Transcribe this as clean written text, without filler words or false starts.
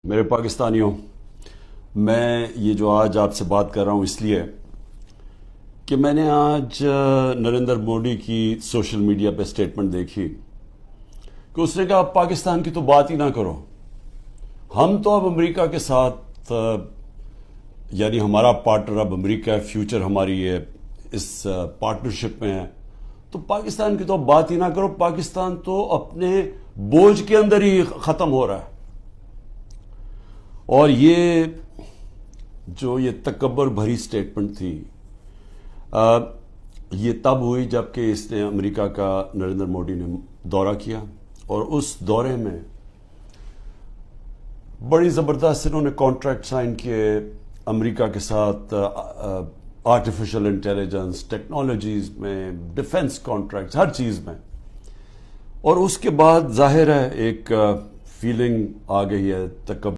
میرے پاکستانیوں، میں یہ جو آج آپ سے بات کر رہا ہوں اس لیے کہ میں نے آج نریندر مودی کی سوشل میڈیا پہ سٹیٹمنٹ دیکھی کہ اس نے کہا اب پاکستان کی تو بات ہی نہ کرو، ہم تو اب امریکہ کے ساتھ یعنی ہمارا پارٹنر اب امریکہ ہے، فیوچر ہماری ہے اس پارٹنرشپ میں ہے، تو پاکستان کی تو اب بات ہی نہ کرو، پاکستان تو اپنے بوجھ کے اندر ہی ختم ہو رہا ہے۔ اور یہ تکبر بھری سٹیٹمنٹ تھی، یہ تب ہوئی جب کہ اس نے امریکہ کا نریندر مودی نے دورہ کیا، اور اس دورے میں بڑی زبردست انہوں نے کانٹریکٹ سائن کیے امریکہ کے ساتھ، آرٹیفیشل انٹیلیجنس ٹیکنالوجیز میں، ڈیفنس کانٹریکٹس، ہر چیز میں۔ اور اس کے بعد ظاہر ہے ایک فیلنگ آ گئی ہے تکبر